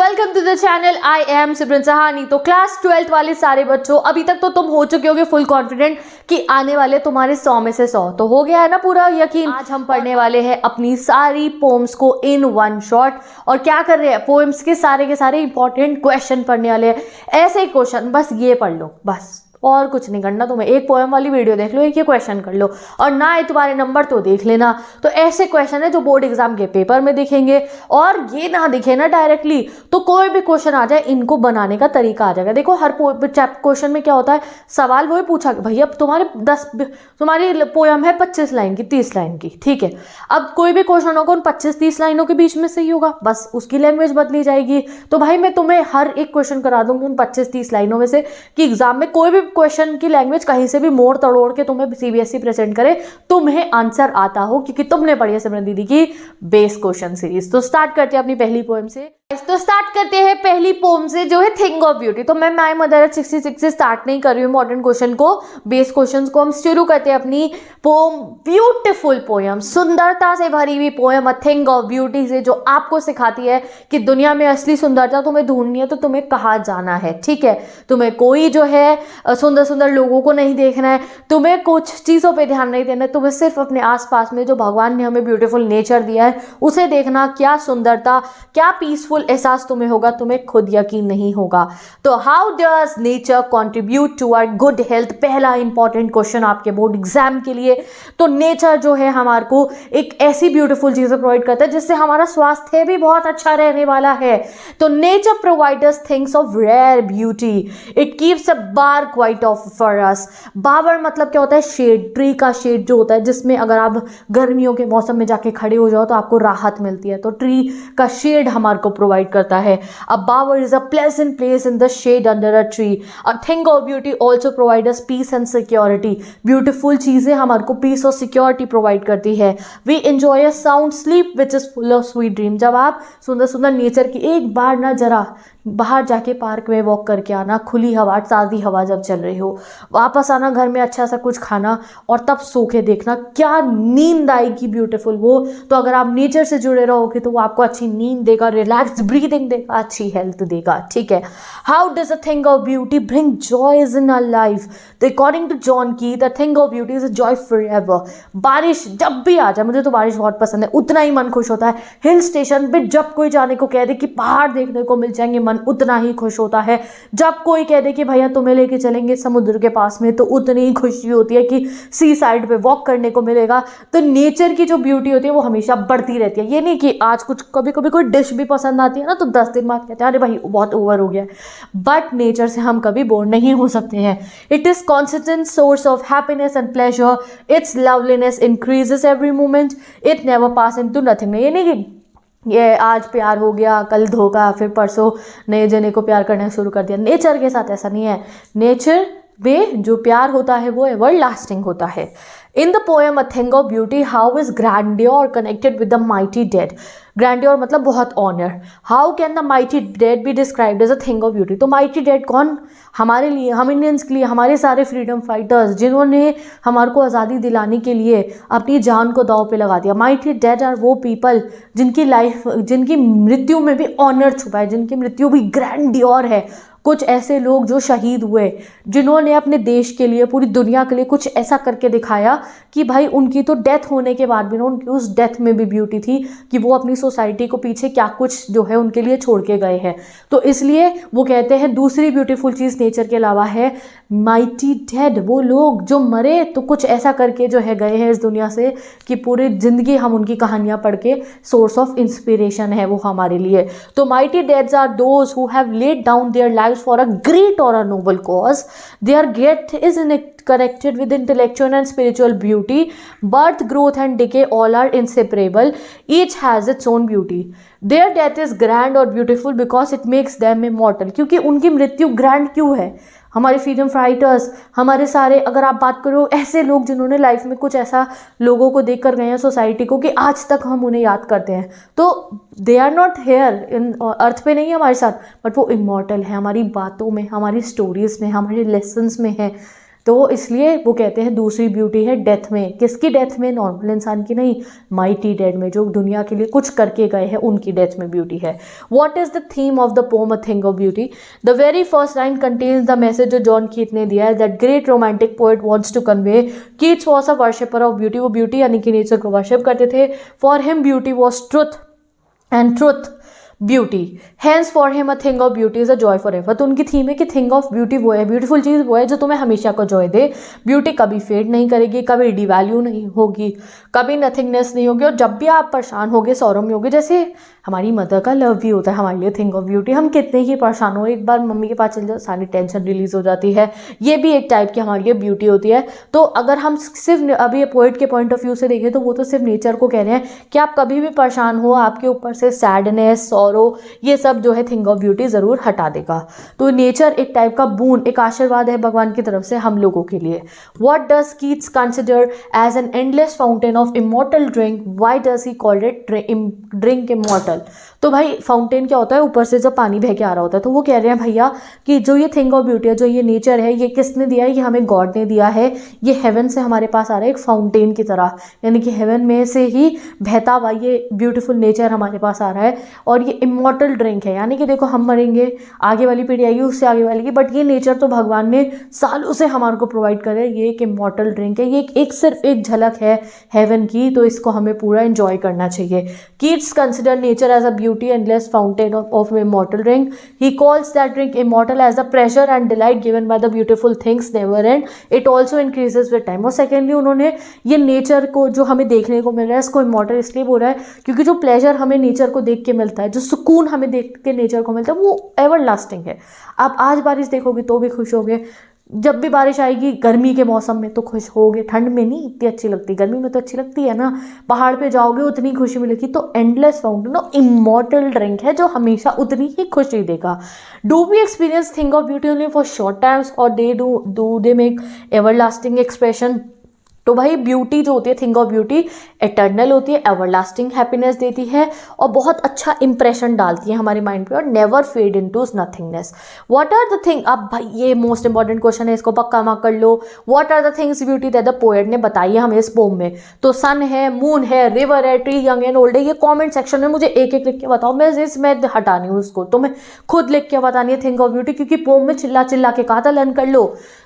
Welcome to the channel. I am Simran Sahani. तो class 12th वाले सारे बच्चों, अभी तक तो तुम हो चुके होगे फुल कॉन्फिडेंट कि आने वाले तुम्हारे 100 में से 100 तो हो गया है ना पूरा यकीन। आज हम पढ़ने वाले हैं अपनी सारी पोम्स को इन वन शॉट। और क्या कर रहे हैं, पोएम्स के सारे इंपॉर्टेंट क्वेश्चन पढ़ने वाले हैं। ऐसे ही क्वेश्चन, बस ये पढ़ लो, बस और कुछ नहीं करना तुम्हें। एक पोएम वाली वीडियो देख लो, एक ये क्वेश्चन कर लो, और ना आए तुम्हारे नंबर तो देख लेना। तो ऐसे क्वेश्चन है जो बोर्ड एग्जाम के पेपर में दिखेंगे, और ये ना दिखे ना डायरेक्टली तो कोई भी क्वेश्चन आ जाए, इनको बनाने का तरीका आ जाएगा। देखो हर क्वेश्चन में क्या होता है, सवाल वही पूछा भैया तुम्हारी पोएम है 25 लाइन की, 30 लाइन की, ठीक है। अब कोई भी क्वेश्चन होगा उन 25-30 लाइनों के बीच में से ही होगा, बस उसकी लैंग्वेज बदली जाएगी। तो भाई मैं तुम्हें हर एक क्वेश्चन करा दूंगी उन 25-30 लाइनों में से कि एग्जाम में कोई भी क्वेश्चन की लैंग्वेज कहीं से भी मोड़ तड़ोड़ के तुम्हें सीबीएसई प्रेजेंट करे, तुम्हें आंसर आता हो, क्योंकि तुमने पढ़ी है सिमरन दीदी की बेस क्वेश्चन सीरीज। तो स्टार्ट करते हैं अपनी पहली पोएम से। तो स्टार्ट करते हैं पहली पोएम से, जो है थिंग ऑफ ब्यूटी। तो मैं माय मदर एट 66 से स्टार्ट नहीं कर रही हूँ मॉडर्न क्वेश्चन को, बेस क्वेश्चन को। हम शुरू करते हैं अपनी पोएम, ब्यूटीफुल पोएम, सुंदरता से भरी हुई poem, a thing of beauty से, जो आपको सिखाती है कि दुनिया में असली सुंदरता तुम्हें ढूंढनी है तो तुम्हें कहाँ जाना है, ठीक है। तुम्हें कोई जो है सुंदर सुंदर लोगों को नहीं देखना है, तुम्हें कुछ चीज़ों पे ध्यान नहीं देना है, तुम्हें सिर्फ अपने आसपास में जो भगवान ने हमें ब्यूटीफुल नेचर दिया है उसे देखना। क्या सुंदरता, क्या पीसफुल एहसास तुम्हें होगा, तुम्हें खुद यकीन नहीं होगा। तो how does nature contribute to our good health, पहला इंपॉर्टेंट क्वेश्चन आपके बोर्ड एग्जाम के लिए। तो नेचर जो है हमारे को एक ऐसी ब्यूटीफुल चीजें प्रोवाइड करता है जिससे हमारा स्वास्थ्य भी बहुत अच्छा रहने वाला है। तो nature providers things of rare beauty, it keeps a bark white of for us. Bower मतलब क्या होता है, शेड, ट्री का शेड जो होता है, जिसमें अगर आप गर्मियों के मौसम में जाके खड़े हो जाओ तो आपको राहत मिलती है। तो ट्री का शेड हमारे को प्रोवाइड करता है। A bower is a pleasant place in the shade under a tree. A thing of beauty also provide us peace and security, beautiful चीजें हमारे को पीस और सिक्योरिटी प्रोवाइड करती है। We enjoy a sound sleep which is full of sweet dream. जब आप सुंदर सुंदर नेचर की एक बार ना जरा बाहर जाके पार्क में वॉक करके आना, खुली हवा, ताज़ी हवा जब चल रही हो, वापस आना घर में अच्छा सा कुछ खाना और तब सो के देखना, क्या नींद आएगी ब्यूटीफुल वो। तो अगर आप नेचर से जुड़े रहोगे तो वो आपको अच्छी नींद देगा, रिलैक्स ब्रीदिंग देगा, अच्छी हेल्थ देगा, ठीक है। How does a thing of beauty bring joys in our life. तो अकॉर्डिंग टू जॉन की, the thing of beauty is a joy forever. बारिश जब भी आ जाए, मुझे तो बारिश बहुत पसंद है, उतना ही मन खुश होता है। हिल स्टेशन पे जब कोई जाने को कह दे कि पहाड़ देखने को मिल जाएंगे, मन उतना ही खुश होता है। जब कोई कह दे कि भैया तुम्हें लेके चलेंगे समुद्र के पास में, तो उतनी ही खुशी होती है कि सी साइड पे वॉक करने को मिलेगा। तो नेचर की जो ब्यूटी होती है वो हमेशा बढ़ती रहती है। ये नहीं कि आज कुछ कभी कभी कोई डिश भी पसंद आती है ना, तो 10 दिन बाद कहते हैं अरे भाई बहुत ओवर हो गया। बट नेचर से हम कभी बोर नहीं हो सकते हैं। It is constant source of happiness and pleasure, it's loveliness increases every moment, it never pass into nothing. ये नहीं कि ये आज प्यार हो गया, कल धोखा, फिर परसों नए जने को प्यार करना शुरू कर दिया। नेचर के साथ ऐसा नहीं है। नेचर में जो प्यार होता है वो एवर लास्टिंग होता है। In the poem a thing of beauty, how is grandeur connected with the mighty dead. Grandeur मतलब बहुत honour. How can the mighty dead be described as a thing of beauty. तो mighty dead कौन, हमारे लिए, हम Indians के लिए, हमारे सारे फ्रीडम फाइटर्स जिन्होंने हमारे को आज़ादी दिलाने के लिए अपनी जान को दांव पे लगा दिया। माइटी डेड आर वो पीपल जिनकी लाइफ, जिनकी मृत्यु में भी ऑनर छुपा है, जिनकी मृत्यु भी ग्रैंडियोर है। कुछ ऐसे लोग जो शहीद हुए, जिन्होंने अपने देश के लिए, पूरी दुनिया के लिए कुछ ऐसा करके दिखाया कि भाई उनकी तो डेथ होने के बाद भी ना, उनकी उस डेथ में भी ब्यूटी थी कि वो अपनी सोसाइटी को पीछे क्या कुछ जो है उनके लिए छोड़ के गए हैं। तो इसलिए वो कहते हैं दूसरी ब्यूटीफुल चीज़ नेचर के अलावा है माइटी डेड, वो लोग जो मरे तो कुछ ऐसा करके जो है गए हैं इस दुनिया से कि पूरी जिंदगी हम उनकी कहानियाँ पढ़ के सोर्स ऑफ इंस्पिरेशन है वो हमारे लिए। तो mighty deads are those who have laid down their life for a great or a noble cause. Their death is connected with intellectual and spiritual beauty. Birth, growth and decay all are inseparable. Each has its own beauty. Their death is grand or beautiful because it makes them immortal. क्योंकि उनकी मृत्यु grand क्यों है। हमारे freedom fighters, हमारे सारे, अगर आप बात करो ऐसे लोग जिन्होंने लाइफ में कुछ ऐसा लोगों को देख कर गए हैं सोसाइटी को कि आज तक हम उन्हें याद करते हैं, तो they are not here in earth पे नहीं है हमारे साथ, बट वो इमॉर्टल है हमारी बातों में, हमारी स्टोरीज में, हमारे लेसन्स में है। तो इसलिए वो कहते हैं दूसरी ब्यूटी है डेथ में। किसकी डेथ में? नॉर्मल इंसान की नहीं, माइटी डेड में, जो दुनिया के लिए कुछ करके गए हैं उनकी डेथ में ब्यूटी है। What is the theme of the poem a thing of beauty? The very first line contains the message जो जॉन कीट ने दिया है, that great romantic poet wants to convey. Keats was a worshipper of beauty, वो beauty यानी कि nature को worship करते थे। For him beauty was truth and truth beauty, hence for him a thing of beauty is a joy for ever. तो उनकी theme है कि थिंग ऑफ ब्यूटी वो है, ब्यूटीफुल चीज़ वो है जो तुम्हें हमेशा को जॉय दे। ब्यूटी कभी फेड नहीं करेगी, कभी डिवैल्यू नहीं होगी, कभी नथिंगनेस नहीं होगी। और जब भी आप परेशान होगे, सौरव में होगे, जैसे हमारी मदर का लव भी होता है हमारे लिए थिंग ऑफ ब्यूटी। हम कितने ही परेशान हो, एक बार मम्मी के पास चल जाओ, सारी टेंशन रिलीज हो जाती है। ये भी एक टाइप की हमारे लिए ब्यूटी होती है। तो अगर हम सिर्फ अभी पोएट के पॉइंट ऑफ व्यू से देखें तो वो तो सिर्फ नेचर को कह रहे हैं कि आप कभी भी परेशान हो, आपके ऊपर से सैडनेस, सौरो, ये सब जो है थिंग ऑफ ब्यूटी ज़रूर हटा देगा। तो नेचर एक टाइप का बून, एक आशीर्वाद है भगवान की तरफ से हम लोगों के लिए। What does Keats consider as an endless fountain of immortal drink? Why does he called it drink immortal? तो भाई फाउंटेन क्या होता है? ऊपर से जब पानी बह के आ रहा होता है। तो वो कह रहे हैं भैया कि जो ये थिंग ऑफ ब्यूटी है, जो ये नेचर है, ये किसने दिया है? ये हमें गॉड ने दिया है। ये हेवन से हमारे पास आ रहा है एक फाउंटेन की तरह, यानी कि हेवन में से ही बहता हुआ ये ब्यूटीफुल नेचर हमारे पास आ रहा है। और ये इमॉर्टल ड्रिंक है, यानी कि देखो हम मरेंगे, आगे वाली पीढ़ी आएगी, उससे आगे वाली की, बट ये नेचर तो भगवान ने सालों से हमारे को प्रोवाइड कर है। ये एक इमॉर्टल ड्रिंक है, ये एक सिर्फ एक झलक है हेवन की, तो इसको हमें पूरा एंजॉय करना चाहिए। Keats consider nature as a beauty endless fountain of immortal drink. He calls that drink immortal as the pleasure and delight given by the beautiful things never end. It also increases with time. और secondly उन्होंने ये nature को जो हमें देखने को मिल रहा है, इसको इमॉर्टल इसलिए बोला है क्योंकि जो प्लेजर हमें नेचर को देख के मिलता है, जो सुकून हमें देख के नेचर को मिलता है, वो एवर लास्टिंग है। आप आज बारिश देखोगे तो भी खुश होगे, जब भी बारिश आएगी गर्मी के मौसम में तो खुश होगे, ठंड में नहीं इतनी अच्छी लगती, गर्मी में तो अच्छी लगती है ना। पहाड़ पे जाओगे उतनी खुशी मिलेगी। तो एंडलेस फाउंटेन और इमॉर्टल ड्रिंक है जो हमेशा उतनी ही खुशी देगा। Do we experience thing of beauty only for short times और do they make everlasting expression? तो भाई ब्यूटी जो होती है, थिंग ऑफ ब्यूटी एटर्नल होती है, एवरलास्टिंग हैप्पीनेस देती है और बहुत अच्छा इंप्रेशन डालती है हमारे माइंड पे और never fade into nothingness. What are the thing, अब भाई ये मोस्ट इंपॉर्टेंट क्वेश्चन है, इसको पक्का मार्क कर लो। What are the things beauty that the poet ने बताई है हमें इस पोम में? तो सन है, मून है, रिवर है, ट्री, यंग एंड ओल्ड है। ये कॉमेंट सेक्शन में मुझे एक एक लिख के बताओ, मैं हटानी हूँ उसको, तो मैं खुद लिख के बतानी है थिंग ऑफ ब्यूटी, क्योंकि पोम में चिल्ला चिल्ला के कहा था लर्न कर लो।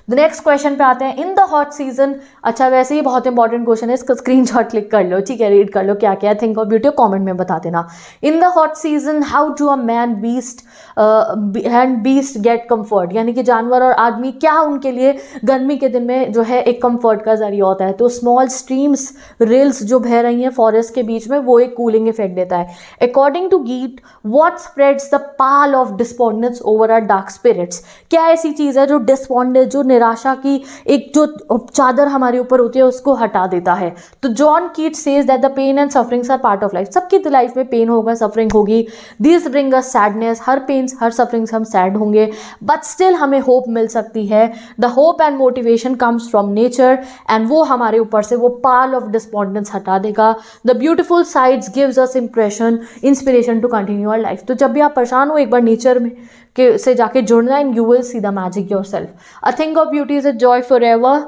द नेक्स्ट क्वेश्चन पे आते हैं, इन द हॉट सीजन। अच्छा वैसे ही बहुत इंपॉर्टेंट क्वेश्चन है, इसका स्क्रीनशॉट क्लिक कर लो, ठीक है, रीड कर लो क्या क्या थिंक ऑफ ब्यूटी, कमेंट में बता देना। In the hot season how do a man beast and beast get comfort, यानी कि जानवर और आदमी क्या उनके लिए गर्मी के दिन में जो है एक कंफर्ट का जरिया होता है? तो स्मॉल स्ट्रीम्स, रिल्स जो बह रही हैं फॉरेस्ट के बीच में, वो एक कूलिंग इफेक्ट देता है। According to Keats, what spreads the pall of despondence over our dark spirits? क्या ऐसी चीज़ है जो डिस्पोंडेंस, जो निराशा की एक जो चादर हमारे ऊपर होती है उसको हटा देता है? तो John Keats says that the pain and sufferings are part of life. सबकी लाइफ में पेन होगा, सफरिंग होगी, दिस ब्रिंग अस सैडनेस, हर पेन हर सफरिंग से हम सैड होंगे, बट स्टिल हमें होप मिल सकती है। The hope and motivation comes from nature and वो हमारे ऊपर से वो पाल ऑफ डिस्पोंडेंस हटा देगा। The beautiful sides gives us inspiration to continue our life. तो जब भी आप परेशान हो, एक बार नेचर में से जाके जुड़ना and you will see the magic yourself. A thing of beauty is a joy for ever.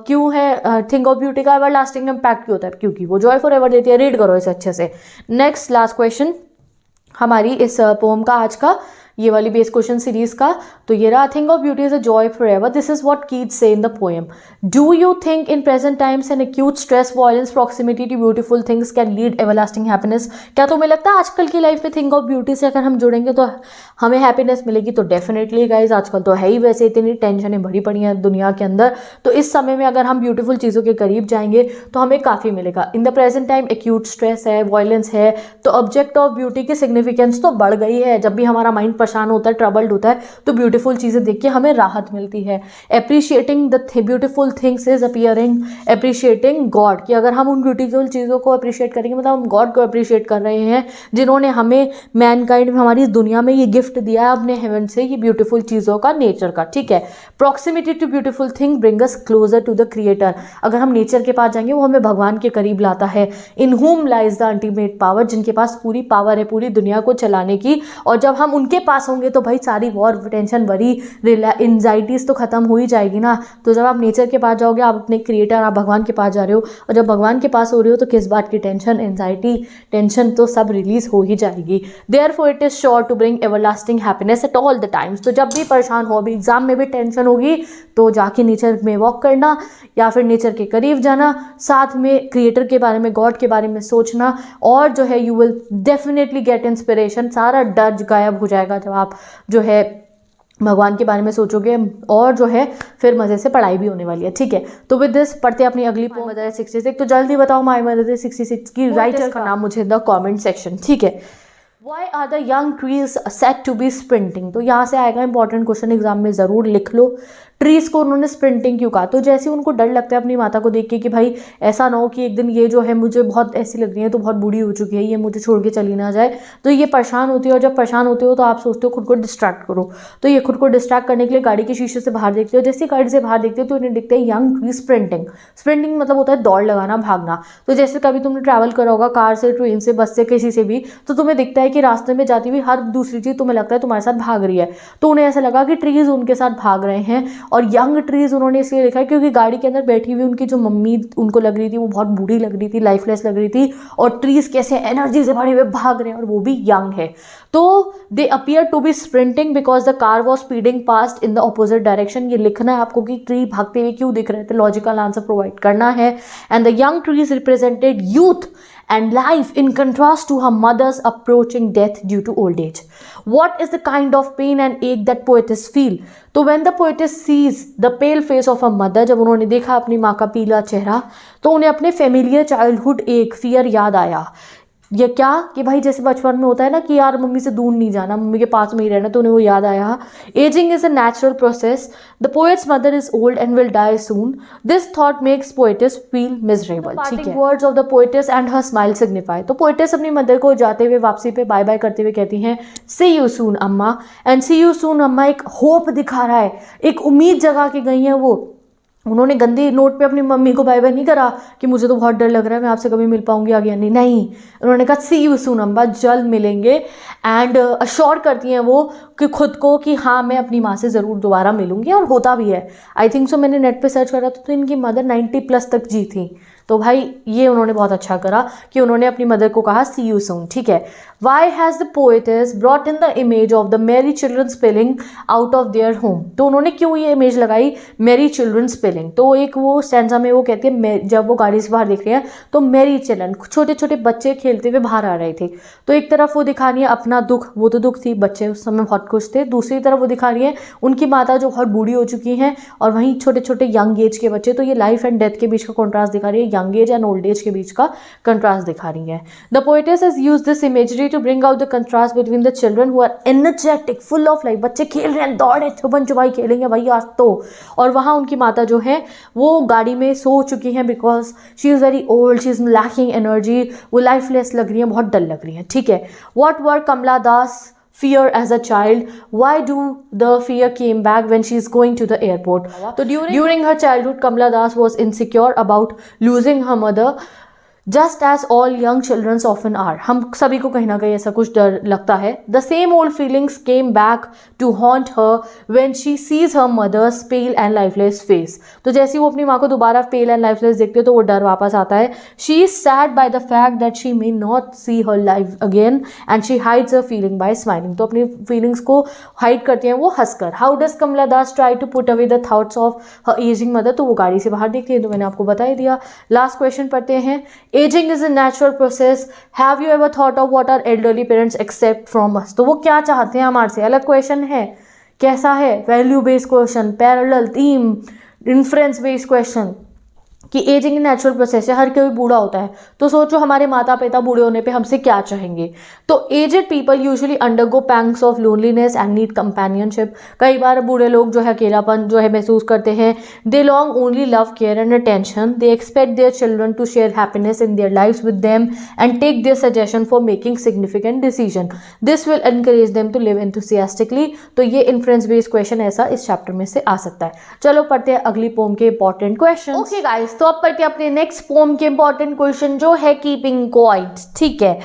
क्यों है थिंग ऑफ ब्यूटी का एवर लास्टिंग इम्पैक्ट क्यों होता है? क्योंकि वो जॉय फॉर एवर देती है। रीड करो इसे अच्छे से। नेक्स्ट लास्ट क्वेश्चन हमारी इस पोम का आज का, ये वाली बेस क्वेश्चन सीरीज का, तो ये रहा, thing of beauty is a joy forever, this is what Keats say in the poem. Do you think in present times an acute stress, violence, proximity to beautiful things can lead everlasting happiness? क्या तुम्हें लगता है आजकल की life में thing of beauty से अगर हम जुड़ेंगे तो हमें हैप्पीनेस मिलेगी? तो डेफिनेटली गाइज, आजकल तो है ही वैसे इतनी टेंशनें भरी पड़ी हैं दुनिया के अंदर, तो इस समय में अगर हम ब्यूटीफुल चीज़ों के करीब जाएंगे तो हमें काफ़ी मिलेगा। In the present time acute stress है, वायलेंस है, तो ऑब्जेक्ट ऑफ ब्यूटी की सिग्निफिकेंस तो बढ़ गई है। जब भी हमारा माइंड परेशान होता है, ट्रबल्ड होता है, तो ब्यूटीफुल चीज़ें देख के हमें राहत मिलती है। Appreciating the beautiful things is appearing appreciating God, कि अगर हम उन ब्यूटीफुल चीज़ों को अप्रिशिएट करेंगे मतलब हम गॉड को अप्रिशिएट कर रहे हैं, जिन्होंने हमें मैनकाइंड में, हमारी दुनिया में ये गिफ्ट दिया है अपने हेवन से, ये ब्यूटीफुल चीज़ों का, नेचर का, ठीक है। Proximity to beautiful thing bring us closer to the creator, अगर हम नेचर के पास जाएंगे वो हमें भगवान के करीब लाता है। इन हुम लाइज द अल्टीमेट पावर, जिनके पास पूरी पावर है पूरी दुनिया को चलाने की, और जब हम उनके पास पास होंगे तो भाई सारी वॉर, टेंशन, वरी, एंजाइटीज तो खत्म हो ही जाएगी ना। तो जब आप नेचर के पास जाओगे, आप अपने क्रिएटर, आप भगवान के पास जा रहे हो, और जब भगवान के पास हो रहे हो तो किस बात की टेंशन, एंजाइटी, टेंशन तो सब रिलीज हो ही जाएगी। Therefore it is sure to bring everlasting happiness at all the times. तो जब भी परेशान हो, अभी एग्जाम में भी टेंशन होगी तो जाके नेचर में वॉक करना, या फिर नेचर के करीब जाना, साथ में क्रिएटर के बारे में, गॉड के बारे में सोचना, और जो है you will definitely get inspiration. सारा डर गायब हो जाएगा जब आप जो है भगवान के बारे में सोचोगे, और जो है फिर मज़े से पढ़ाई भी होने वाली है। ठीक है, तो विद दिस पढ़ते हैं अपनी अगली पोएम मदर 66। तो जल्दी बताओ माय मदर 66 की राइटर का नाम मुझे द कमेंट सेक्शन। ठीक है, Why are the young trees said to be sprinting? तो यहाँ से आएगा इंपॉर्टेंट क्वेश्चन, एग्जाम में ज़रूर लिख लो। ट्रीज को उन्होंने स्प्रिंटिंग क्यों कहा? तो जैसे उनको डर लगता है अपनी माता को देख के कि भाई ऐसा ना हो कि एक दिन ये जो है मुझे बहुत ऐसी लग रही है, तो बहुत बूढ़ी हो चुकी है, ये मुझे छोड़ के चली ना जाए, तो ये परेशान होती है। और जब परेशान होते हो तो आप सोचते हो खुद को डिस्ट्रैक्ट करो, तो ये खुद को डिस्ट्रैक्ट करने के लिए गाड़ी के शीशे से बाहर देखते हो। जैसे गाड़ी से बाहर देखते हो तो इन्हें दिखते हैं यंग ट्री स्प्रिंटिंग। स्प्रिंटिंग मतलब होता है दौड़ लगाना, भागना। तो जैसे कभी तुमने ट्रैवल करा होगा कार से, ट्रेन से, बस से, किसी से भी, तो तुम्हें दिखता है कि रास्ते में जाती हुई हर दूसरी चीज़ तुम्हें लगता है तुम्हारे साथ भाग रही है। तो उन्हें ऐसा लगा कि ट्रीज उनके साथ भाग रहे हैं। और यंग ट्रीज उन्होंने इसलिए लिखा है क्योंकि गाड़ी के अंदर बैठी हुई उनकी जो मम्मी उनको लग रही थी वो बहुत बूढ़ी लग रही थी, लाइफलेस लग रही थी, और ट्रीज कैसे एनर्जी से भरे हुए भाग रहे हैं, और वो भी यंग है। तो they appear to be sprinting because the car was speeding past in the opposite direction. ये लिखना है आपको कि ट्री भागते हुए क्यों दिख रहे थे, लॉजिकल आंसर प्रोवाइड करना है। And the young trees represented youth and life in contrast to her mother's approaching death due to old age. What is the kind of pain and ache that poetess feel? तो when the poetess sees the pale face of her mother, जब उन्होंने देखा अपनी माँ का पीला चेहरा, तो उन्हें अपने फेमिलियर चाइल्डहुड एक फियर याद आया। ये क्या कि भाई जैसे बचपन में होता है ना कि यार मम्मी से दूर नहीं जाना, मम्मी के पास में ही रहना, तो उन्हें वो याद आया। Ageing is a natural process, the poet's mother is old and will die soon, this thought makes poetess feel miserable. ठीक है, words of the poetess and her smile signify. तो पोएटेस अपनी मदर को जाते हुए वापसी पे बाय बाय करते हुए कहती हैं सी यू सून अम्मा। एंड सी यू सून अम्मा एक होप दिखा रहा है, एक उम्मीद जगा के गई हैं वो। उन्होंने गंदी नोट पे अपनी मम्मी को बाय बाय नहीं करा कि मुझे तो बहुत डर लग रहा है, मैं आपसे कभी मिल पाऊंगी आगे, नहीं, उन्होंने कहा सी यू सून अम्मा, जल्द मिलेंगे। एंड अश्योर करती हैं वो कि खुद को कि हाँ मैं अपनी माँ से ज़रूर दोबारा मिलूंगी, और होता भी है। आई थिंक सो, मैंने नेट पे सर्च करा तो इनकी मदर 90+ तक जी थी। तो भाई ये उन्होंने बहुत अच्छा करा कि उन्होंने अपनी मदर को कहा सी यू सून। ठीक है, why has the poetess brought in the image of the merry children spelling out of their home. तो उन्होंने क्यों ये इमेज लगाई मैरी चिल्ड्रन स्पेलिंग? तो एक वो स्टैंजा में वो कहती है, जब वो गाड़ी से बाहर देख रहे हैं तो मैरी चिल्ड्रन, छोटे छोटे बच्चे खेलते हुए बाहर आ रहे थे। तो एक तरफ वो दिखा रही है अपना दुख, वो तो दुख थी, बच्चे उस समय बहुत खुश थे। दूसरी तरफ वो दिखा रही है उनकी माता जो बहुत बूढ़ी हो चुकी हैं, और वहीं छोटे छोटे यंग एज के बच्चे। तो ये लाइफ एंड डेथ के बीच का कॉन्ट्रास्ट दिखा रही है, young age and old age के बीच का कंट्रास्ट दिखा रही है। The poetess has used this imagery to bring out the contrast between the children who are energetic, full of life. बच्चे खेल रहे हैं, दौड़ रहे, छुपन छुपाई खेलेंगे भाई आज तो। और वहाँ उनकी माता जो है वो गाड़ी में सो चुकी हैं because she is very old, she is lacking energy, वो लाइफलेस लग रही हैं, बहुत डल लग रही हैं। ठीक है, what were Kamala Das fear as a child? Why do the fear came back when she is going to the airport? So during her childhood, Kamala Das was insecure about losing her mother, just as all young children often are. हम सभी को कहीं ना कहीं ऐसा कुछ डर लगता है। The same old feelings came back to haunt her when she sees her mother's pale and lifeless face. तो जैसे वो अपनी माँ को दोबारा pale and lifeless देखते हो तो वो डर वापस आता है। She is sad by the fact that she may not see her life again and she hides her feeling by smiling. तो अपनी feelings को hide करती हैं वो हंसकर। How does Kamala Das try to put away the thoughts of her aging mother? तो वो गाड़ी से बाहर देखती है, तो मैंने आपको बता ही दिया। लास्ट क्वेश्चन पढ़ते हैं। Aging is a natural process. Have you ever thought of what our elderly parents accept from us? तो वो क्या चाहते हैं हमारे से? अलग क्वेश्चन है, कैसा है? Value based question, parallel, theme, inference based question कि एजिंग नेचुरल प्रोसेस है, हर कोई बूढ़ा होता है। तो सोचो हमारे माता पिता बूढ़े होने पे हमसे क्या चाहेंगे। तो aged people usually undergo pangs of loneliness and need companionship. कई बार बूढ़े लोग जो है अकेलापन जो है महसूस करते हैं। They long only love, care and attention. They expect their children to share happiness in their lives with them and take their suggestion for making significant decision. This will encourage them to live enthusiastically. तो ये inference based question ऐसा इस chapter में से आ सकता है। चलो पढ़ते हैं अगली पोम के इंपॉर्टेंट क्वेश्चन। ओके गाइस, तो अब पढ़ते हैं अपने नेक्स्ट पोम के इंपॉर्टेंट क्वेश्चन जो है कीपिंग क्वाइट। ठीक है,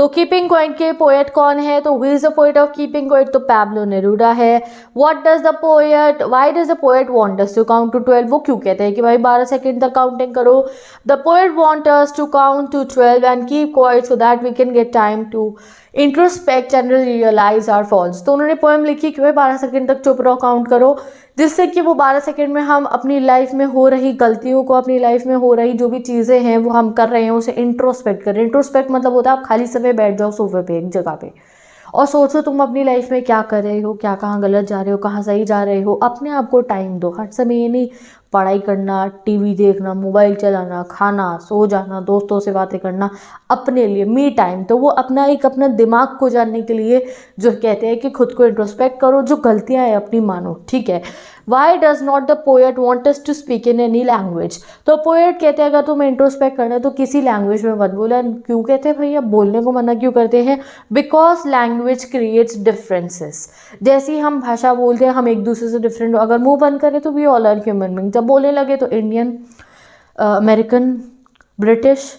तो कीपिंग क्वाइट के पोएट कौन है? तो who is the poet of keeping quiet? तो पैब्लो नेरूडा है। What does the poet, why does the poet want us to count to 12? वो क्यों कहते हैं कि भाई 12 सेकंड तक काउंटिंग करो? The poet want us to count to 12 and keep quiet so that we can get time to introspect and realise our faults. तो उन्होंने पोएम लिखी कि भाई 12 सेकंड तक चुप रहो, काउंट करो, जिससे कि वो 12 सेकंड में हम अपनी लाइफ में हो रही गलतियों को, अपनी लाइफ में हो रही जो भी चीज़ें हैं वो हम कर रहे हैं उसे इंट्रोस्पेक्ट करें। इंट्रोस्पेक्ट मतलब होता है आप खाली समय बैठ जाओ सोफे पे एक जगह पे और सोचो तुम अपनी लाइफ में क्या कर रहे हो, क्या कहाँ गलत जा रहे हो, कहाँ सही जा रहे हो। अपने आप को टाइम दो। हर समय ये नहीं पढ़ाई करना, टीवी देखना, मोबाइल चलाना, खाना, सो जाना, दोस्तों से बातें करना, अपने लिए मी टाइम। तो वो अपना दिमाग को जानने के लिए जो कहते हैं कि खुद को इंट्रोस्पेक्ट करो, जो गलतियां हैं अपनी मानो, ठीक है। Why does not the poet want us to speak in any language? तो पोएट कहते हैं अगर तुम्हें इंट्रोस्पेक्ट करना है तो किसी लैंग्वेज में मत बोला। क्यों कहते हैं भैया, बोलने को मना क्यों करते हैं? Because language creates differences. जैसे ही हम भाषा बोलते हैं हम एक दूसरे से डिफरेंट, अगर मुंह बंद करें तो we all are human being. जब बोलने लगे तो इंडियन, अमेरिकन, ब्रिटिश,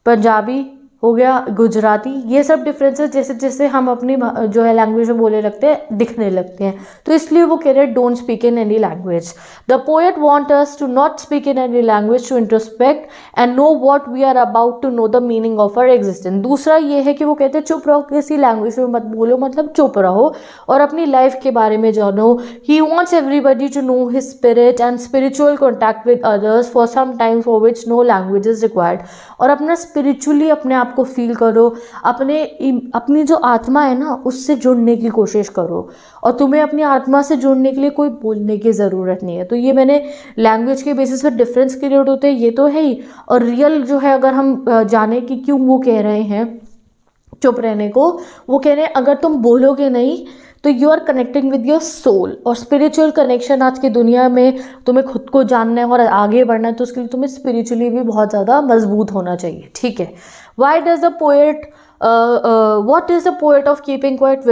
पंजाबी हो गया, गुजराती, ये सब डिफरेंसेस जैसे जैसे हम अपनी जो है लैंग्वेज में बोलने लगते हैं दिखने लगते हैं। तो इसलिए वो कह रहे हैं don't speak in any language. The poet want us to not speak in any language to introspect and know what we are about to know the meaning of our existence. दूसरा ये है कि वो कहते हैं चुप रहो, किसी लैंग्वेज में मत बोलो, मतलब चुप रहो और अपनी लाइफ के बारे में जानो। He wants everybody to know his spirit and spiritual contact with others for some time for which no language is required. और अपना स्पिरिचुअली अपने आप को फील करो, अपनी जो आत्मा है ना उससे जुड़ने की कोशिश करो। और तुम्हें अपनी आत्मा से जुड़ने के लिए कोई बोलने की ज़रूरत नहीं है। तो ये मैंने लैंग्वेज के बेसिस पर डिफरेंस क्रिएट होते हैं, ये तो है ही। और रियल जो है अगर हम जाने कि क्यों वो कह रहे हैं चुप रहने को, वो कह रहे हैं अगर तुम बोलोगे नहीं तो you are connecting with your soul. और स्पिरिचुअल कनेक्शन आज की दुनिया में तुम्हें खुद को जानना है और आगे बढ़ना है तो उसके लिए तुम्हें स्पिरिचुअली भी बहुत ज़्यादा मजबूत होना चाहिए, ठीक है। Why does the poet what is the poet of keeping quiet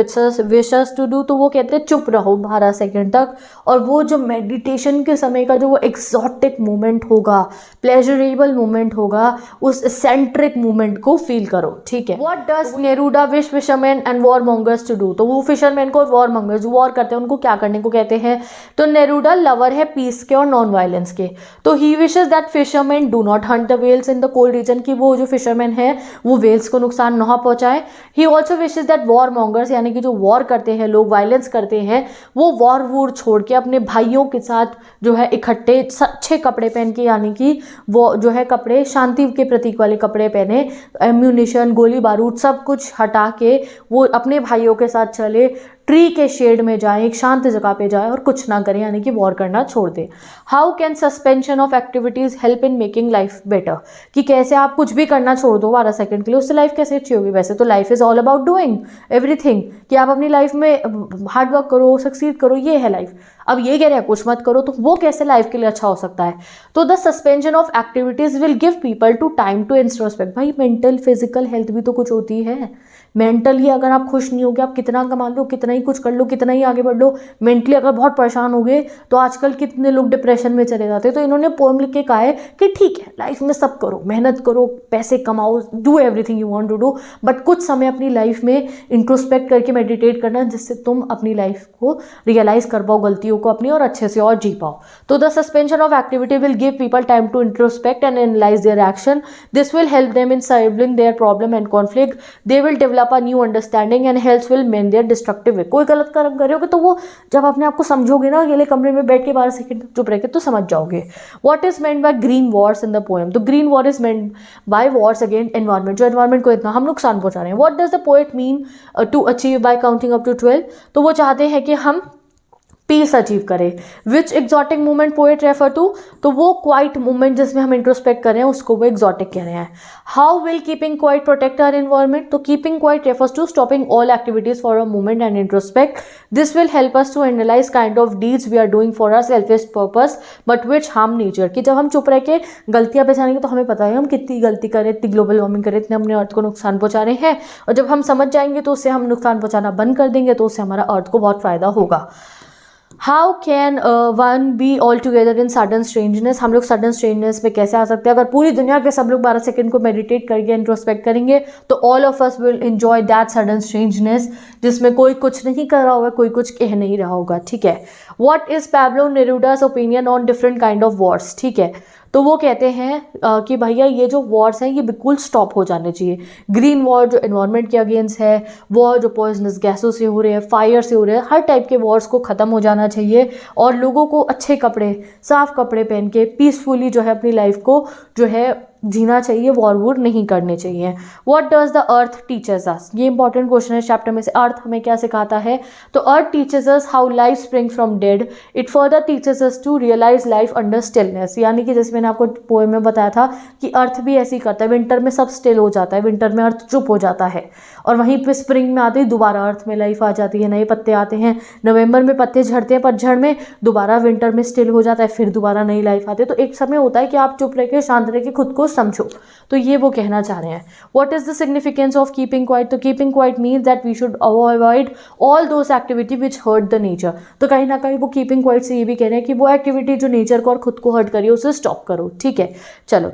wish us to do? तो वो कहते हैं चुप रहो 12 सेकेंड तक और वो जो मेडिटेशन के समय का जो वो एक्सॉटिक मोमेंट होगा, प्लेजरेबल मोमेंट होगा, उस सेंट्रिक मोमेंट को फील करो, ठीक है। What does Neruda wish fisherman and war mongers to do? तो वो फिशरमैन को और वॉर मॉन्गर्स जो वॉर करते हैं उनको क्या करने को कहते हैं? तो नेरूडा लवर है पीस के और नॉन वायलेंस के। तो he wishes that fisherman do not hunt the whales in the cold region, की वो जो फिशरमैन है वो वेल्स को नुकसान न पहुंचाए। He also wishes that war mongers यानी कि जो वॉर करते हैं लोग, वायलेंस करते हैं, वो वॉर वूर छोड़ के अपने भाइयों के साथ जो है इकट्ठे अच्छे कपड़े पहन के, यानी कि वो जो है कपड़े शांति के प्रतीक वाले कपड़े पहने, एम्यूनिशन, गोली बारूद सब कुछ हटा के वो अपने भाइयों के साथ चले, ट्री के शेड में जाए, एक शांत जगह पे जाए और कुछ ना करें, यानी कि वॉर करना छोड़ दे। How can suspension of activities help in making life better? कि कैसे आप कुछ भी करना छोड़ दो 12 सेकंड के लिए, उससे लाइफ कैसे अच्छी होगी? वैसे तो life is all about doing everything, कि आप अपनी लाइफ में हार्ड वर्क करो, सक्सीड करो, ये है लाइफ। अब ये कह रहे हैं कुछ मत करो, तो वो कैसे लाइफ के लिए अच्छा हो सकता है? तो the suspension of activities will give people to time to introspect. भाई मेंटल फिजिकल हेल्थ भी तो कुछ होती है। मेंटली अगर आप खुश नहीं होगे, आप कितना कमा लो, कितना ही कुछ कर लो, कितना ही आगे बढ़ लो, मेंटली अगर बहुत परेशान हो गए तो आजकल कितने लोग डिप्रेशन में चले जाते हैं। तो इन्होंने पोएम लिख के कहा है कि ठीक है लाइफ में सब करो, मेहनत करो, पैसे कमाओ, do everything you want to do, but कुछ समय अपनी लाइफ में इंट्रोस्पेक्ट करके मेडिटेट करना, जिससे तुम अपनी लाइफ को रियलाइज कर पाओ, गलतियों को अपनी, और अच्छे से और जी पाओ। तो the suspension of activity will give people time to introspect and analyse their action. This will help them in solving their problem and conflict. They will develop a new understanding and helps will men their destructive way. कोई गलत कर्म कर रहे होगे तो वो जब अपने आप को समझोगे ना, अकेले कमरे में बैठ के 12 सेकंड चुप रह के, तो समझ जाओगे। What is meant by green wars in the poem? तो green war is meant by wars against environment, जो एनवायरमेंट को इतना हम नुकसान पहुंचा रहे हैं। What does the poet mean to achieve by counting up to 12? तो वो चाहते हैं कि हम पीस अचीव करें। Which exotic movement poet refer to? तो वो क्वाइट मूवमेंट जिसमें हम इंट्रोस्पेक्ट कर रहे हैं उसको वो एग्जॉटिक कह रहे हैं। How will keeping quiet protect our environment? तो keeping quiet refers to stopping all activities for a movement and introspect. This will help us to analyse kind of deeds we are doing for our selfish purpose but which harm nature. कि जब हम चुप रह के गलतियां पहचानेंगे तो हमें पता है हम कितनी गलती करें, इतनी ग्लोबल वार्मिंग करें, इतने अपने अर्थ को नुकसान पहुंचा रहे हैं, और जब हम समझ जाएंगे तो उससे हम नुकसान पहुंचाना बंद कर देंगे, तो उससे हमारा अर्थ को बहुत फायदा होगा। How can one be all together in sudden strangeness, हम लोग सडन स्ट्रेंजनेस पे कैसे आ सकते हैं? अगर पूरी दुनिया के सब लोग 12 सेकंड को मेडिटेट करके इंट्रोस्पेक्ट करेंगे तो all of us will enjoy that sudden strangeness, जिसमें कोई कुछ नहीं कर रहा होगा, कोई कुछ कह नहीं रहा होगा, ठीक है। What is Pablo Neruda's opinion on different kind of wars, ठीक है। तो वो कहते हैं कि भैया ये जो वॉर्स हैं ये बिल्कुल स्टॉप हो जाने चाहिए। ग्रीन वॉर जो एनवायरनमेंट के अगेंस्ट है, वॉर जो पॉइजनस गैसों से हो रहे हैं, फायर से हो रहे हैं, हर टाइप के वॉर्स को ख़त्म हो जाना चाहिए और लोगों को अच्छे कपड़े, साफ कपड़े पहन के पीसफुली जो है अपनी लाइफ को जो है जीना चाहिए, वॉर वूर नहीं करने चाहिए। What does the earth teaches us, ये इंपॉर्टेंट क्वेश्चन है चैप्टर में से। अर्थ हमें क्या सिखाता है? तो earth teaches us how life spring from dead, it further teaches us to realise life under stillness, यानी कि जैसे मैंने आपको पोएम में बताया था कि अर्थ भी ऐसे ही करता है, विंटर में सब स्टिल हो जाता है, विंटर में अर्थ चुप हो जाता है और वहीं पे स्प्रिंग में आते ही दोबारा अर्थ में लाइफ आ जाती है, नए पत्ते आते हैं। नवंबर में पत्ते झड़ते हैं, पतझड़ में दोबारा विंटर में स्टिल हो जाता है, फिर दोबारा नई लाइफ आती है। तो एक समय होता है कि आप चुप रह के, शांत रह के खुद को समझो। तो ये वो कहना चाह रहे हैं। What is the significance of keeping quiet? तो keeping quiet means that we should avoid all those activity which hurt the nature. तो कहीं ना कहीं वो कीपिंग क्वाइट से ये भी कह रहे हैं कि वो एक्टिविटी जो नेचर को और खुद को हर्ट करिए उसे स्टॉप करो, ठीक है। चलो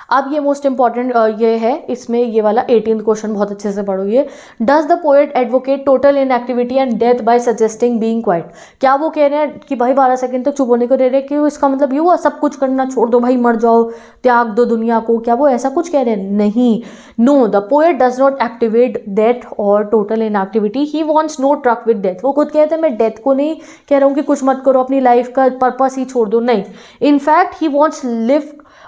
अब ये मोस्ट इंपॉर्टेंट ये है, इसमें ये वाला 18th क्वेश्चन बहुत अच्छे से पढ़ोगे। Does the poet advocate total inactivity and death by suggesting being quite? क्या वो कह रहे हैं कि भाई 12 सेकंड तक चुप होने को दे रहे हैं कि इसका मतलब ये हुआ सब कुछ करना छोड़ दो भाई, मर जाओ, त्याग दो दुनिया को? क्या वो ऐसा कुछ कह रहे हैं? नहीं। No, the poet does not advocate death or total inactivity, he wants no truck with death. वो खुद कहते हैं मैं डेथ को नहीं कह रहा हूँ कि कुछ मत करो, अपनी लाइफ का पर्पस ही छोड़ दो, नहीं। In fact he wants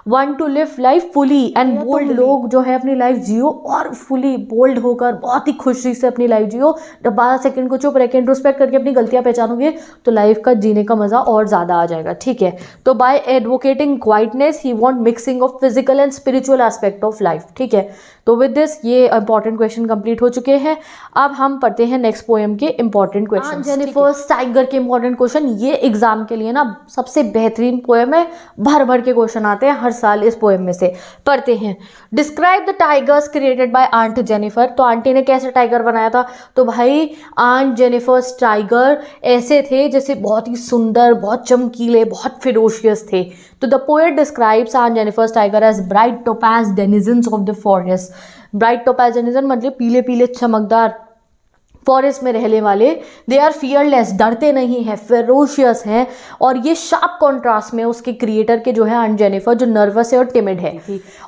one to live life fully and bold. लोग जो है अपनी लाइफ जियो और फुली बोल्ड होकर बहुत ही खुशी से अपनी लाइफ जियो। जब 12 सेकंड को चुप रह के इंट्रोस्पेक्ट करके अपनी गलतियां पहचानोगे तो लाइफ का जीने का मजा और ज्यादा आ जाएगा, ठीक है। तो by advocating quietness he want mixing of physical and spiritual aspect of life, ठीक है। तो विद दिस ये इंपॉर्टेंट क्वेश्चन कंप्लीट हो चुके हैं। अब हम पढ़ते हैं नेक्स्ट पोएम के इंपॉर्टेंट क्वेश्चन। जेनिफर्स टाइगर के इंपॉर्टेंट क्वेश्चन, ये एग्जाम के लिए ना सबसे बेहतरीन पोएम है, भर भर के क्वेश्चन आते हैं हर साल इस पोएम में से। पढ़ते हैं। Describe the tigers created by aunt Jennifer. तो आंटी ने कैसे टाइगर बनाया था? तो भाई आंट जेनिफर्स टाइगर ऐसे थे जैसे बहुत ही सुंदर, बहुत चमकीले, बहुत फिरोशियस थे। तो the poet describes aunt Jennifer's tiger as bright topaz denizens of the forest. Bright topaz denizen मतलब पीले पीले चमकदार फॉरेस्ट में रहने वाले। दे आर फियरलेस, डरते नहीं हैं, फेरोशियस हैं। और ये शार्प कॉन्ट्रास्ट में उसके क्रिएटर के जो है आंट जेनिफर, जो नर्वस है और टिमिड है,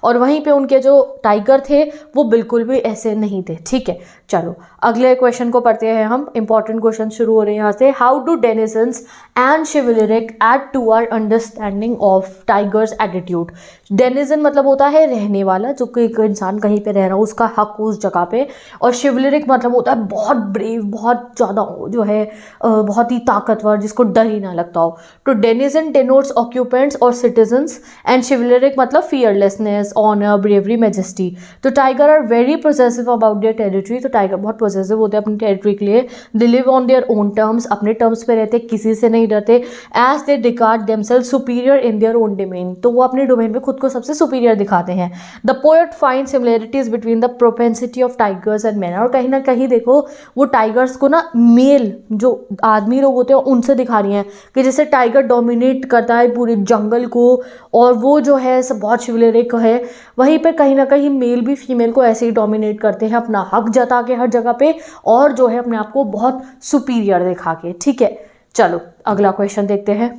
और वहीं पे उनके जो टाइगर थे वो बिल्कुल भी ऐसे नहीं थे, ठीक है। चलो अगले क्वेश्चन को पढ़ते हैं हम। इंपॉर्टेंट क्वेश्चन शुरू हो रहे हैं यहाँ से। How do denizens and chivalric aid to our understanding of tigers attitude? Denizen मतलब होता है रहने वाला, जो कोई इंसान कहीं पे रह रहा हो उसका हक उस जगह पे। और शिवलिरिक मतलब होता है बहुत ब्रेव, बहुत ज़्यादा जो है बहुत ही ताकतवर, जिसको डर ही ना लगता हो। तो डेनिजन डेनोट्स ऑक्यूपेंट्स और सिटीजन्स एंड शिवलिरिक मतलब फियरलेसनेस, ऑनर, ब्रेवरी, मैजेस्टी। तो tiger are very possessive about their territory. तो टाइगर बहुत पोजेसिव होते हैं अपनी टेरिटरी के लिए। They live on their own terms, अपने टर्म्स पे रहते, किसी से नहीं डरते। As they regard themselves superior in their own domain, तो वो अपने डोमेन में खुद को सबसे सुपीरियर दिखाते हैं। The poet find similarities between the propensity of tigers and man. और कहीं ना कहीं देखो वो टाइगर्स को ना मेल जो आदमी लोग होते हैं उनसे दिखा रही हैं कि जैसे टाइगर डोमिनेट करता है पूरे जंगल को और वो जो है सब बहुत शिवलिरिक है, वहीं पे कहीं ना कहीं मेल भी फीमेल को ऐसे ही डोमिनेट करते हैं अपना हक जता के हर जगह पे, और जो है अपने आप को बहुत सुपीरियर दिखा के, ठीक है। चलो अगला क्वेश्चन देखते हैं।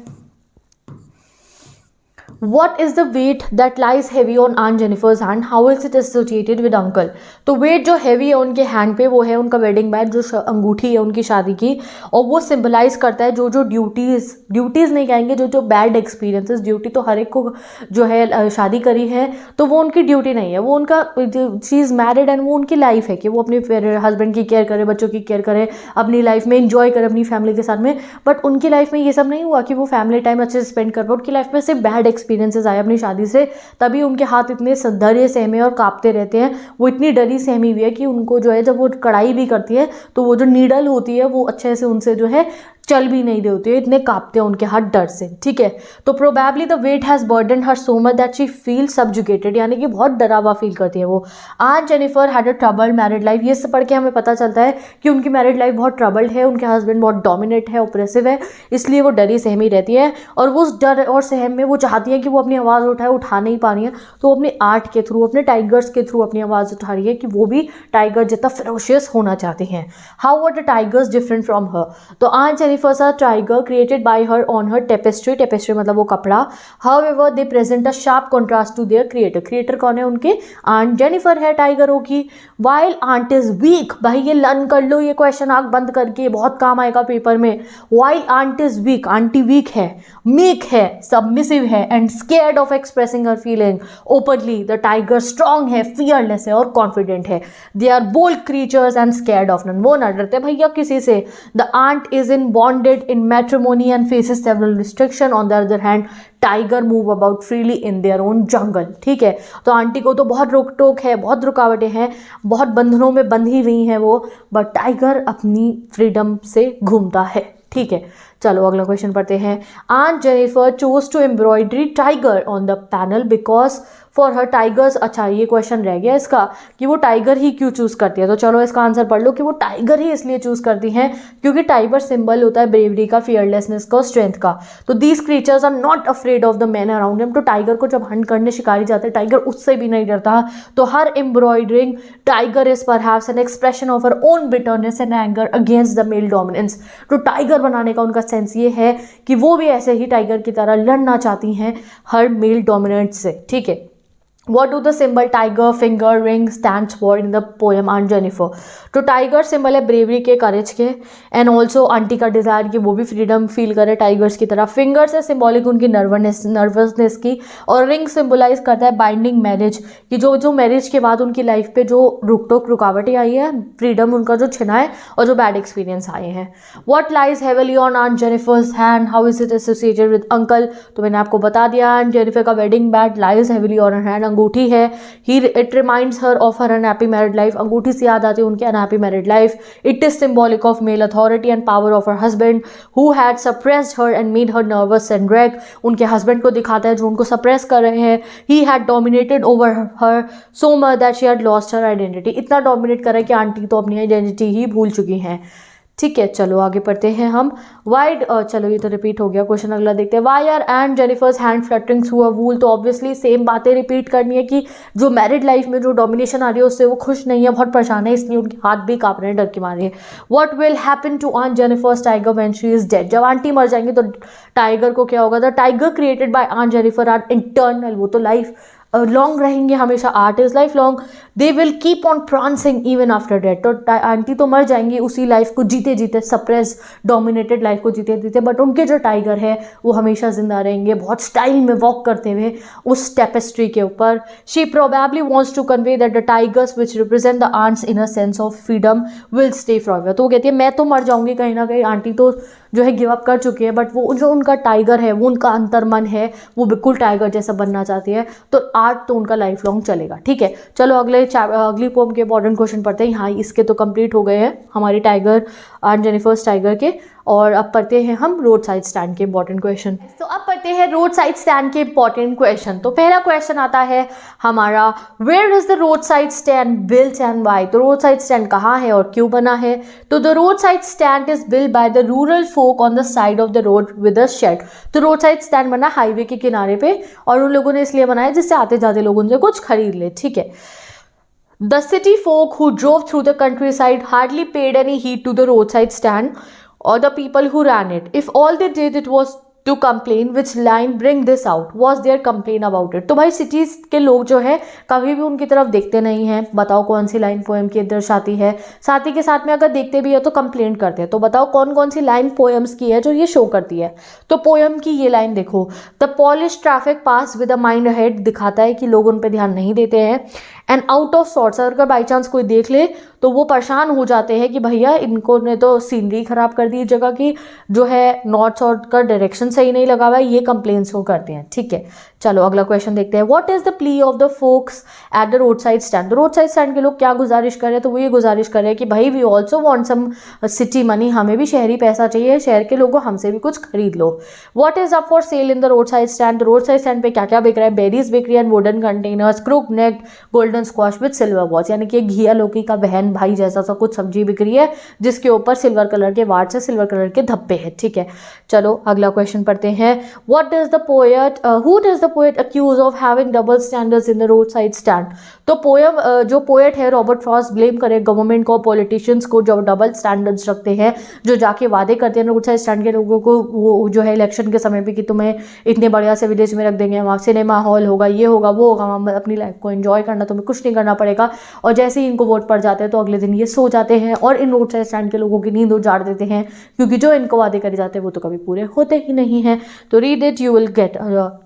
What is the weight that lies heavy on Aunt Jennifer's hand? How is it associated with uncle? तो वेट जो हैवी है उनके हैंड पे वो है उनका वेडिंग बैग, जो अंगूठी है उनकी शादी की, और वो सिंबलाइज करता है जो जो ड्यूटीज़ नहीं कहेंगे, जो जो बैड एक्सपीरियंसेस। ड्यूटी तो हर एक को जो है शादी करी है तो वो उनकी ड्यूटी नहीं है, वो उनका शी इज़ मैरिड एंड वो उनकी लाइफ है कि वो अपने हस्बैंड की केयर करे, बच्चों की केयर करे, अपनी लाइफ में इंजॉय करे अपनी फैमिली के साथ में। बट उनकी लाइफ में ये सब नहीं हुआ कि वो फैमिली टाइम अच्छे से स्पेंड कर पाए। उनकी लाइफ में सिर्फ बैड एक्सपीरियंसेस आए अपनी शादी से, तभी उनके हाथ इतने डरे सहमे और कांपते रहते हैं। वो इतनी डरी सहमी हुई है कि उनको जो है जब वो कढ़ाई भी करती है तो वो जो नीडल होती है वो अच्छे से उनसे जो है चल भी नहीं रहे होते, इतने कांपते हैं उनके हाथ डर से, ठीक है। तो probably the weight has burden her so much that she feel subjugated, यानी कि बहुत डरा हुआ फील करती है वो। आज Jennifer had a troubled married life, ये सब पढ़ के हमें पता चलता है कि उनकी मैरिड लाइफ बहुत ट्रबल्ड है, उनके हस्बैंड बहुत डोमिनेट है, ऑप्रेसिव है, इसलिए वो डरी सहमी रहती है। और वो उस डर और सहम में वो चाहती है कि वो अपनी आवाज़ उठाए, उठा नहीं पा रही है, तो वो अपने आर्ट के थ्रू, अपने टाइगर्स के थ्रू अपनी आवाज़ उठा रही है कि वो भी टाइगर जितना फेरोशियस होना चाहती हैं। How were the tigers different from her, तो आज Jennifer's are tiger created by her on her tapestry मतलब वो कपड़ा। however they present a sharp contrast to their creator कौन है उनके, आंट जेनिफर है टाइगरों की। while aunt is weak, भाई ये लर्न कर लो, ये क्वेश्चन आंख बंद करके बहुत काम आएगा पेपर में। while aunt is weak, aunty weak है, meek है, सबमिसिव है, and scared of expressing her feeling openly, the tiger strong है, fearless है और confident है। they are bold creatures and scared of none, वो ना डरते भैया किसी से। the aunt is in bonded in matrimony and faces several restriction, on the other hand tiger move about freely in their own jungle, ठीक है। तो aunty को तो बहुत रोक टोक है, बहुत रुकावटें हैं, बहुत बंधनों में बंधी हुई हैं वो, बट टाइगर अपनी फ्रीडम से घूमता है, ठीक है। चलो अगला क्वेश्चन पढ़ते हैं। Aunt Jennifer chose to embroidery tiger on the panel because for her tigers, अच्छा ये क्वेश्चन रह गया इसका कि वो टाइगर ही क्यों चूज़ करती है, तो चलो इसका आंसर पढ़ लो कि वो टाइगर ही इसलिए चूज़ करती हैं क्योंकि टाइगर सिंबल होता है ब्रेवरी का, फियरलेसनेस का, स्ट्रेंथ का। तो these creatures are not afraid of the man around him, तो टाइगर को जब हंट करने शिकारी जाते हैं टाइगर उससे भी नहीं डरता। तो her embroidering tiger is perhaps an expression of her own bitterness and anger against the male dominance. तो टाइगर बनाने का उनका सेंस ये है कि वो भी ऐसे ही टाइगर की तरह लड़ना चाहती हैं हर मेल डोमिनेंट से, ठीक है। What do the symbol tiger, finger, ring stands for in the poem Aunt Jennifer? तो टाइगर सिंबल है ब्रेवरी के, करेज के, एंड ऑल्सो आंटी का डिज़ायर कि वो भी फ्रीडम फील करे टाइगर्स की तरह। फिंगर्स है सिम्बॉलिक उनकी नर्वसनेस की, और रिंग सिम्बलाइज करता है बाइंडिंग मैरिज कि जो मैरिज के बाद उनकी लाइफ पे जो रुक टोक रुकावटें आई है, फ्रीडम उनका जो छिना है और जो बैड एक्सपीरियंस आए हैं। What lies heavily on aunt Jennifer's hand, how is it associated with uncle, तो मैंने आपको बता दिया आंट जेनिफर का wedding band lies heavily on her hand, अंगूठी है, it reminds her of her unhappy married life, अंगूठी से याद आती है उनकी unhappy married life. It is symbolic of male authority and power of her husband who had suppressed her and made her nervous and drag, उनके husband को दिखाता है जो उनको सप्रेस कर रहे हैं। He had dominated over her so much that she had lost her identity, इतना डोमिनेट कर रहा है कि आंटी तो अपनी आइडेंटिटी ही भूल चुकी हैं, ठीक है। चलो आगे पढ़ते हैं हम। वाइड चलो ये तो रिपीट हो गया, क्वेश्चन अगला देखते हैं। Why are aunt Jennifer's hand fluttering through a wool, तो ऑब्वियसली सेम बातें रिपीट करनी है कि जो मैरिड लाइफ में जो डोमिनेशन आ रही है उससे वो खुश नहीं है, बहुत परेशान है, इसलिए उनके हाथ भी काँप रहे हैं डर के मारे। What will happen to aunt Jennifer's tiger when she is dead, जब आंटी मर जाएंगी तो टाइगर को क्या होगा। The tiger created by aunt Jennifer are internal, वो तो लाइफ लॉन्ग रहेंगे हमेशा, art is life long. They will keep on prancing even after death, तो आंटी तो मर जाएंगी उसी लाइफ को जीते जीते, सप्रेस डोमिनेटेड लाइफ को जीते जीते, बट उनके जो टाइगर है वो हमेशा जिंदा रहेंगे, बहुत स्टाइल में वॉक करते हुए उस टेपेस्ट्री के ऊपर। She probably wants to convey that the tigers which represent the aunts in a sense of freedom will stay forever, तो वो कहती है मैं तो मर जाऊंगी कहीं ना कहीं, आंटी तो जो है गिव अप कर चुकी है, बट वो जो उनका टाइगर है, वो उनका अंतर्मन है, वो बिल्कुल टाइगर जैसा बनना चाहती है, तो आर्ट तो उनका लाइफ लॉन्ग चलेगा, ठीक है। चलो अगली पोम के इंपॉर्टेंट क्वेश्चन पढ़ते हैं। हाँ इसके तो कंप्लीट हो गए हैं हमारी टाइगर, आंट जेनिफर्स टाइगर के, और अब पढ़ते हैं हम रोड साइड स्टैंड के इंपॉर्टेंट क्वेश्चन। तो अब पढ़ते हैं रोड साइड स्टैंड के इंपॉर्टेंट क्वेश्चन। तो पहला क्वेश्चन आता है हमारा, where is the roadside stand built and why, तो रोड साइड स्टैंड कहाँ है और क्यों बना है। तो the roadside stand is built by the rural folk on the side of the road with a shed, तो roadside stand बना हाईवे के किनारे पे, और उन लोगों ने इसलिए बनाया जिससे आते जाते लोग उनसे कुछ खरीद ले, ठीक है। The city folk who drove through the countryside hardly paid any heed to the roadside stand or the people who ran it. If all they did it was to complain, which line bring this out? Was their complain about it? तो भाई cities के लोग जो है कभी भी उनकी तरफ देखते नहीं हैं, बताओ कौन सी लाइन पोएम की दर्शाती है। साथ ही के साथ में अगर देखते भी है तो कंप्लेन करते हैं, तो बताओ कौन कौन सी लाइन पोएम्स की है जो ये शो करती है। तो पोएम की ये लाइन देखो, the polish traffic pass with a mind ahead, दिखाता है कि लोग उन पर ध्यान नहीं देते हैं। एंड आउट ऑफ सॉर्ट्स, अगर बाई चांस कोई देख ले तो वो परेशान हो जाते हैं कि भैया इनको ने तो सीनरी खराब कर दी जगह की, जो है नॉर्थ साउथ का डायरेक्शन सही नहीं लगा हुआ है, ये कंप्लेंट्स वो करते हैं, ठीक है। चलो अगला क्वेश्चन देखते हैं. What is the plea of the folks at the roadside stand. Roadside stand के लोग क्या गुजारिश कर रहे हैं, तो वो ये गुजारिश कर रहे हैं कि भाई we also want some city money, हमें भी शहरी पैसा चाहिए, शहर के लोगों हमसे भी कुछ खरीद लो. What is up for sale in the roadside stand. Roadside stand पे क्या क्या बिक रहा है. बेरीज बिक रही है, wooden containers, crook neck, golden squash with silver watch, यानी कि घिया लौकी का बहन भाई जैसा सा कुछ सब्जी बिक रही है जिसके ऊपर सिल्वर कलर के वाट से सिल्वर कलर के धब्बे हैं. ठीक है, चलो अगला क्वेश्चन पढ़ते हैं. What does the poet who does the poet accuse of having double standards in the roadside stand. तो पोएम जो पोएट है रॉबर्ट फ्रॉस्ट ब्लेम करे गवर्नमेंट को, पॉलिटिशियंस को, जो डबल स्टैंडर्ड्स रखते हैं, जो जाके वादे करते हैं रोड साइड स्टैंड के लोगों को, वो जो है इलेक्शन के समय पे कि तुम्हें इतने बढ़िया से विलेज में रख देंगे, वहाँ सिनेमा हॉल होगा, ये होगा वो होगा, वहाँ अपनी लाइफ को एंजॉय करना, तुम्हें कुछ नहीं करना पड़ेगा. और जैसे ही इनको वोट पड़ जाते हैं तो अगले दिन ये सो जाते हैं और इन रोड साइड स्टैंड के लोगों की नींद उजाड़ देते हैं, क्योंकि जो इनको वादे करे जाते हैं वो तो कभी पूरे होते ही नहीं हैं. तो read it, you will get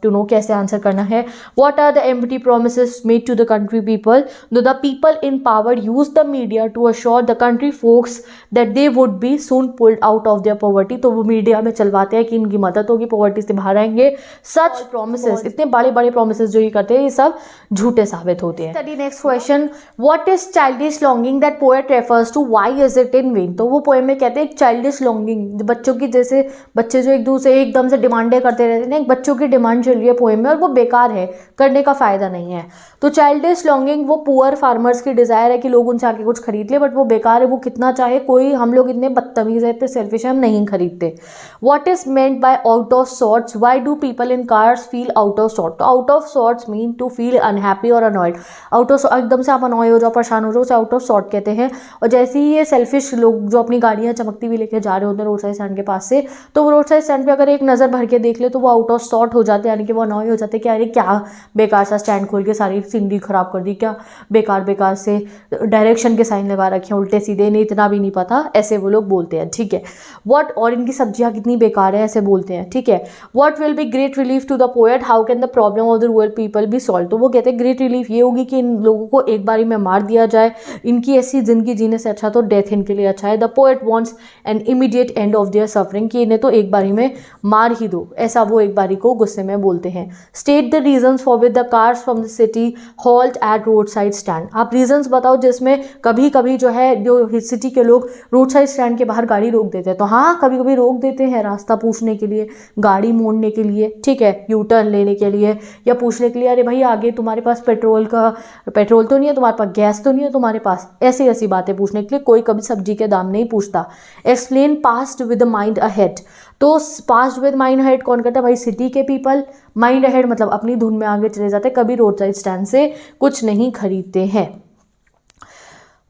to know कैसे आंसर करना है. What are the empty promises made to the country people. The people in power use the media to assure the country folks that they would be soon pulled out of their poverty. तो वो media में चलवाते हैं कि इनकी मदद होगी, poverty से बाहर आएंगे. सच प्रोमिसेस, इतने बड़े बड़े प्रोमिसेस जो ये करते हैं, ये सब झूठे साबित होते हैं. Study next question. What is childish longing that poet refers to, why is it in vain. तो वो पोएम में कहते हैं एक चाइल्डिश लॉन्गिंग, बच्चों की, जैसे बच्चे जो एक दूसरे एकदम से डिमांडें करते रहते हैं ना, एक बच्चों की डिमांड चल रही है पोएम में और वो बेकार है, करने का फायदा नहीं है. तो चाइल्डिश लॉन्गिंग वो पुअर फार्मर्स की डिजायर है कि लोग उनसे आके कुछ खरीद ले, बट वो बेकार है, वो कितना चाहे कोई, हम लोग इतने बदतमीज है, इतने सेल्फिश है, हम नहीं खरीदते. What is meant by out of sorts. Why do people in cars feel out of sort. तो out of sorts mean to feel unhappy और अनॉयड. आउट ऑफ, एकदम से आप अनॉय हो जाओ, परेशान हो जाओ, उसे आउट ऑफ सॉर्ट कहते हैं. और जैसे ही ये सेल्फिश लोग जो अपनी गाड़ियां चमकती हुई लेके जा रहे होते हैं रोड साइड स्टैंड के पास से, तो वो रोड साइड स्टैंड पे अगर एक नज़र भर के देख ले तो वो आउट ऑफ सॉर्ट हो जाते हैं, यानी कि वो अनॉय हो जाते हैं कि अरे क्या बेकार सा स्टैंड खोल के सारी सीनरी खराब कर दी, क्या बेकार बेकार से डायरेक्शन के साइन लगा रखे हैं उल्टे सीधे, इन्हें इतना भी नहीं पता, ऐसे वो लोग बोलते हैं. ठीक है. व्हाट, और इनकी सब्जियां कितनी बेकार है, ऐसे बोलते हैं. ठीक है. What will be great relief to the poet. How can the problem of the rural people be solve. तो वो कहते हैं ग्रेट रिलीफ ये होगी कि इन लोगों को एक बारी में मार दिया जाए, इनकी ऐसी जिंदगी जीने से अच्छा तो डेथ इनके लिए अच्छा है. The poet wants an immediate end of their suffering, कि इन्हें तो एक बारी में मार ही दो, ऐसा वो एक बारी को गुस्से में बोलते हैं. State the reasons for with the cars from the city halt at roadside stand. आप रीजंस बताओ जिसमें कभी कभी जो है जो सिटी के लोग रोड साइड स्टैंड के बाहर गाड़ी रोक देते हैं. तो हाँ, कभी कभी रोक देते हैं रास्ता पूछने के लिए, गाड़ी मोड़ने के लिए, ठीक है, यू टर्न लेने के लिए, या पूछने के लिए अरे भाई आगे तुम्हारे पास पेट्रोल तो नहीं है, तुम्हारे पास गैस तो नहीं है तुम्हारे पास, ऐसी ऐसी बातें पूछने के लिए. कोई कभी सब्जी के दाम नहीं पूछता. Explain past with the mind ahead. तो पास्ट विद माइंड अहेड कौन करता है भाई, सिटी के पीपल. माइंड अहेड मतलब अपनी धुन में आगे चले जाते, कभी रोड साइड स्टैंड से कुछ नहीं खरीदते हैं.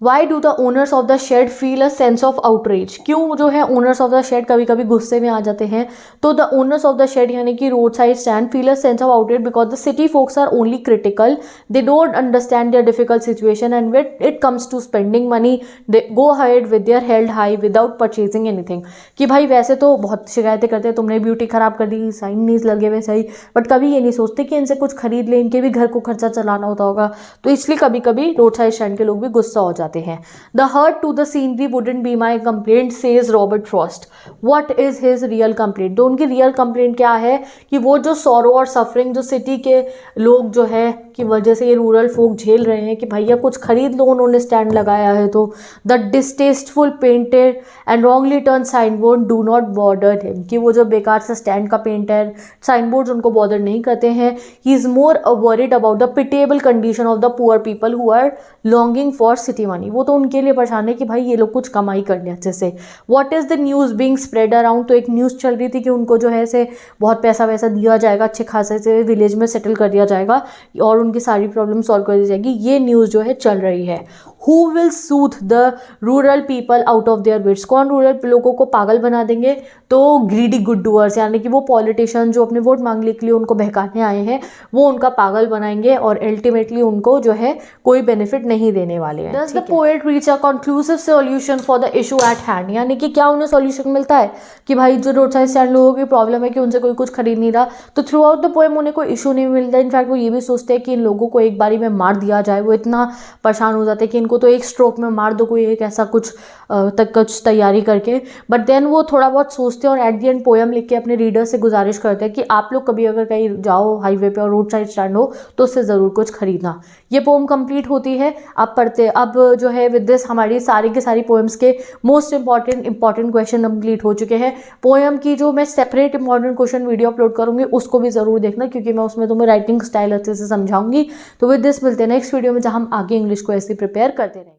Why do the owners of the shed feel a sense of outrage. क्यों जो है ओनर्स ऑफ द शेड कभी कभी गुस्से में आ जाते हैं. तो the owners of the shed यानी कि roadside stand feel a sense of outrage because the city folks are only critical, they don't understand their difficult situation and with it comes to spending money they go ahead with their held high without purchasing anything. कि भाई वैसे तो बहुत शिकायतें करते हैं, तुमने beauty खराब कर दी, साइन नहीं लगे हुए सही, बट कभी ये नहीं सोचते कि इनसे कुछ खरीद ले, इनके भी घर को खर्चा चलाना होता होगा. तो इसलिए कभी कभी रोड साइड स्टैंड के लोग भी गुस्सा हो जाते हैं. The hurt to the scenery wouldn't be my complaint, says Robert Frost. What is his real complaint? तो उनकी रियल कंप्लेंट क्या है कि वो जो सॉरो और सफरिंग जो सिटी के लोग जो है की वजह से ये रूरल फोक झेल रहे हैं कि भैया कुछ खरीद लो, उन्होंने स्टैंड लगाया है तो. The distasteful painted and wrongly turn sign board do not bother him. कि वो जो बेकार सा स्टैंड का पेंट है, साइन बोर्ड उनको बॉर्डर नहीं करते हैं. He is more worried about the pitiable condition of the poor people who are longing for city money. वो तो उनके लिए परेशान है कि भाई ये लोग कुछ कमाई कर लें अच्छे से. What is the news being spread around. तो एक न्यूज़ चल रही थी कि उनको जो है से बहुत पैसा वैसा दिया जाएगा, अच्छे खासे से विलेज में सेटल कर दिया जाएगा और उनकी सारी प्रॉब्लम सॉल्व कर दी जाएगी. ये न्यूज़ जो है चल रही है. Who will soothe the rural people out of their wits. कौन रूरल लोगों को पागल बना देंगे. तो ग्रीडी गुड डूअर्स यानी कि वो पॉलिटिशियन जो अपने वोट मांगने के लिए उनको बहकाने आए हैं, वो उनका पागल बनाएंगे और अल्टीमेटली उनको जो है कोई बेनिफिट नहीं देने वाले हैं. Does the poet reach a conclusive solution for the issue at hand. यानी कि क्या उन्हें सॉल्यूशन मिलता है कि भाई जो रोड साइड स्टैंड लोगों की प्रॉब्लम है कि उनसे कोई कुछ खरीद नहीं रहा, तो थ्रू आउट द पोएम उन्हें कोई इशू नहीं मिलता. इनफैक्ट वो ये भी सोचते हैं कि इन लोगों को एक बारी में मार दिया जाए। वो इतना परेशान हो जाते हैं कि इनको तो एक स्ट्रोक में मार दो, कोई एक ऐसा कुछ कुछ तैयारी करके। बट देन वो थोड़ा बहुत सोचते हैं और एट द एंड पोएम लिख के अपने रीडर से गुजारिश करते हैं कि आप लोग कभी अगर कहीं जाओ हाईवे पे और रोड साइड स्टैंड हो तो उससे ज़रूर कुछ खरीदना। ये पोएम कंप्लीट होती है। अब पढ़ते अब जो है विद दिस हमारी सारी की सारी पोएम्स के मोस्ट इंपॉर्टेंट क्वेश्चन कंप्लीट हो चुके हैं। पोएम की जो मैं separate important question video upload करूंगी उसको भी ज़रूर देखना, क्योंकि मैं उसमें तुम्हें राइटिंग स्टाइल अच्छे से समझाऊंगी। तो विद दिस मिलते हैं नेक्स्ट वीडियो में, जहाँ हम आगे इंग्लिश को ऐसे प्रिपेयर करते रहेंगे।